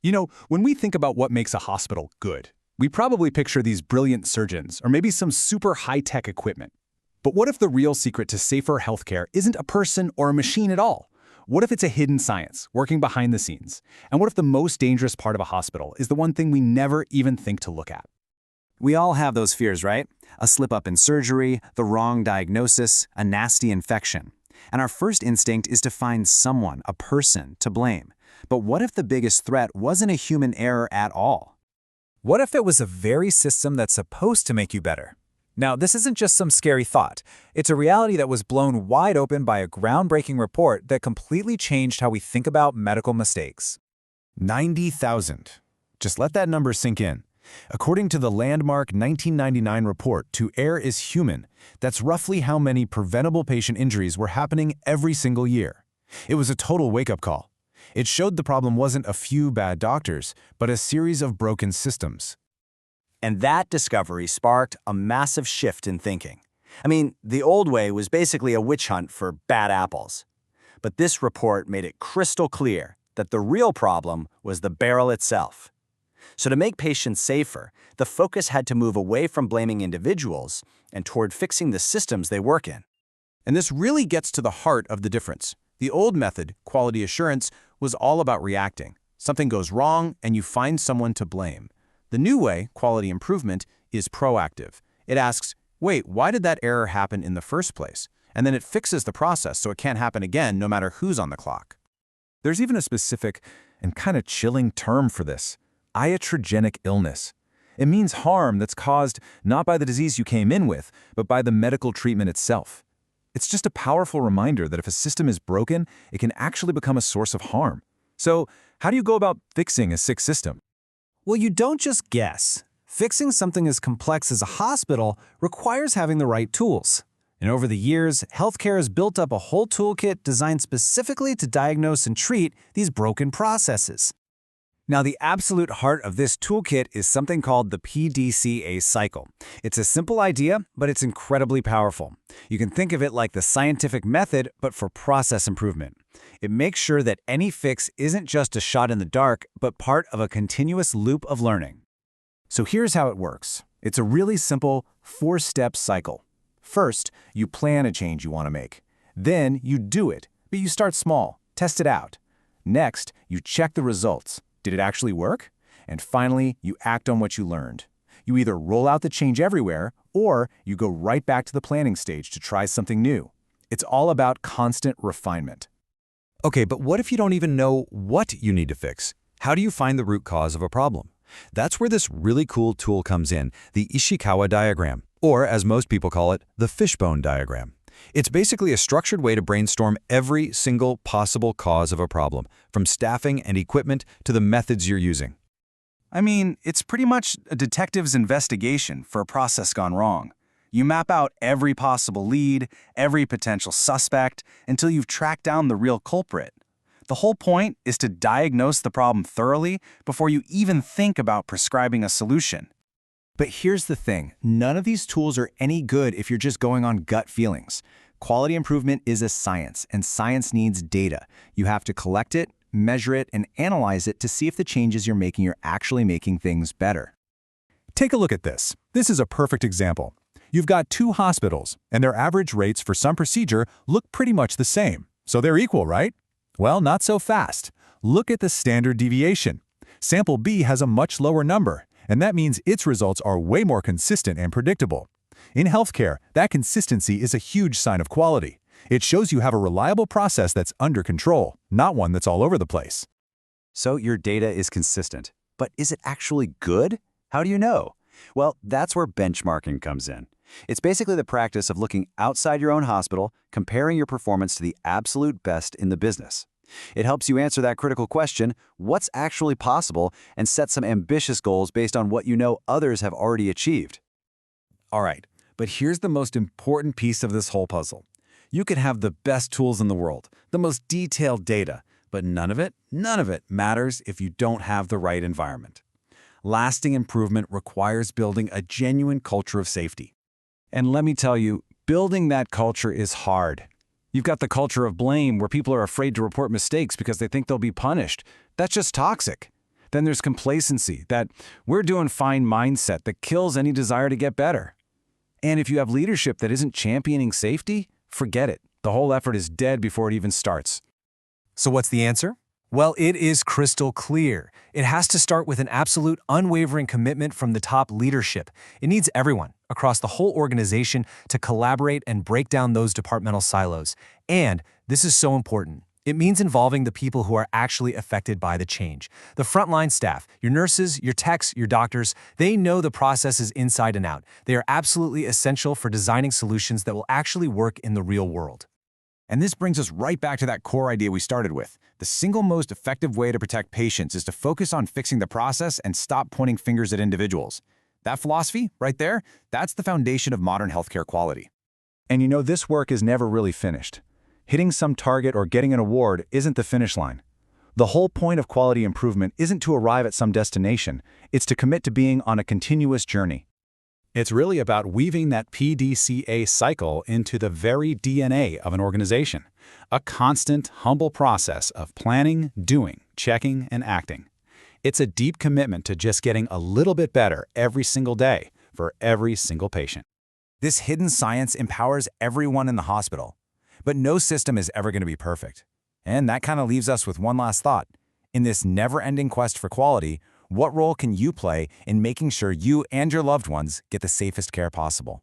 When we think about what makes a hospital good, we probably picture these brilliant surgeons or maybe some super high-tech equipment. But what if the real secret to safer healthcare isn't a person or a machine at all? What if it's a hidden science working behind the scenes? And what if the most dangerous part of a hospital is the one thing we never even think to look at? We all have those fears, right? A slip-up in surgery, the wrong diagnosis, a nasty infection. And our first instinct is to find someone, a person, to blame. But what if the biggest threat wasn't a human error at all? What if it was a very system that's supposed to make you better? Now, this isn't just some scary thought. It's a reality that was blown wide open by a groundbreaking report that completely changed how we think about medical mistakes. 90,000. Just let that number sink in. According to the landmark 1999 report, To Err is Human, that's roughly how many preventable patient injuries were happening every single year. It was a total wake-up call. It showed the problem wasn't a few bad doctors, but a series of broken systems. And that discovery sparked a massive shift in thinking. The old way was basically a witch hunt for bad apples. But this report made it crystal clear that the real problem was the barrel itself. So to make patients safer, the focus had to move away from blaming individuals and toward fixing the systems they work in. And this really gets to the heart of the difference. The old method, quality assurance, was all about reacting. Something goes wrong and you find someone to blame. The new way, quality improvement, is proactive. It asks, wait, why did that error happen in the first place? And then it fixes the process so it can't happen again no matter who's on the clock. There's even a specific and kind of chilling term for this: iatrogenic illness. It means harm that's caused not by the disease you came in with, but by the medical treatment itself. It's just a powerful reminder that if a system is broken, it can actually become a source of harm. So, how do you go about fixing a sick system? Well, you don't just guess. Fixing something as complex as a hospital requires having the right tools. And over the years, healthcare has built up a whole toolkit designed specifically to diagnose and treat these broken processes. Now, the absolute heart of this toolkit is something called the PDCA cycle. It's a simple idea, but it's incredibly powerful. You can think of it like the scientific method, but for process improvement. It makes sure that any fix isn't just a shot in the dark, but part of a continuous loop of learning. So here's how it works. It's a really simple 4-step cycle. First, you plan a change you want to make. Then you do it, but you start small, test it out. Next, you check the results. Did it actually work? And finally, you act on what you learned. You either roll out the change everywhere, or you go right back to the planning stage to try something new. It's all about constant refinement. Okay, but what if you don't even know what you need to fix? How do you find the root cause of a problem? That's where this really cool tool comes in, the Ishikawa diagram, or as most people call it, the fishbone diagram. It's basically a structured way to brainstorm every single possible cause of a problem, from staffing and equipment to the methods you're using. It's pretty much a detective's investigation for a process gone wrong. You map out every possible lead, every potential suspect, until you've tracked down the real culprit. The whole point is to diagnose the problem thoroughly before you even think about prescribing a solution. But here's the thing, none of these tools are any good if you're just going on gut feelings. Quality improvement is a science, and science needs data. You have to collect it, measure it, and analyze it to see if the changes you're making are actually making things better. Take a look at this. This is a perfect example. You've got 2 hospitals, and their average rates for some procedure look pretty much the same. So they're equal, right? Well, not so fast. Look at the standard deviation. Sample B has a much lower number, and that means its results are way more consistent and predictable. In healthcare, that consistency is a huge sign of quality. It shows you have a reliable process that's under control, not one that's all over the place. So your data is consistent. But is it actually good? How do you know? Well, that's where benchmarking comes in. It's basically the practice of looking outside your own hospital, comparing your performance to the absolute best in the business. It helps you answer that critical question, what's actually possible, and set some ambitious goals based on what you know others have already achieved. All right, but here's the most important piece of this whole puzzle. You could have the best tools in the world, the most detailed data, but none of it matters if you don't have the right environment. Lasting improvement requires building a genuine culture of safety. And let me tell you, building that culture is hard. You've got the culture of blame where people are afraid to report mistakes because they think they'll be punished. That's just toxic. Then there's complacency, that we're doing fine mindset that kills any desire to get better. And if you have leadership that isn't championing safety, forget it. The whole effort is dead before it even starts. So what's the answer? Well, it is crystal clear. It has to start with an absolute unwavering commitment from the top leadership. It needs everyone across the whole organization to collaborate and break down those departmental silos. And this is so important. It means involving the people who are actually affected by the change. The frontline staff, your nurses, your techs, your doctors, they know the processes inside and out. They are absolutely essential for designing solutions that will actually work in the real world. And this brings us right back to that core idea we started with. The single most effective way to protect patients is to focus on fixing the process and stop pointing fingers at individuals. That philosophy, right there, that's the foundation of modern healthcare quality. And you know, this work is never really finished. Hitting some target or getting an award isn't the finish line. The whole point of quality improvement isn't to arrive at some destination, it's to commit to being on a continuous journey. It's really about weaving that PDCA cycle into the very DNA of an organization, a constant, humble process of planning, doing, checking, and acting. It's a deep commitment to just getting a little bit better every single day for every single patient. This hidden science empowers everyone in the hospital. But no system is ever going to be perfect. And that kind of leaves us with one last thought. In this never-ending quest for quality, what role can you play in making sure you and your loved ones get the safest care possible?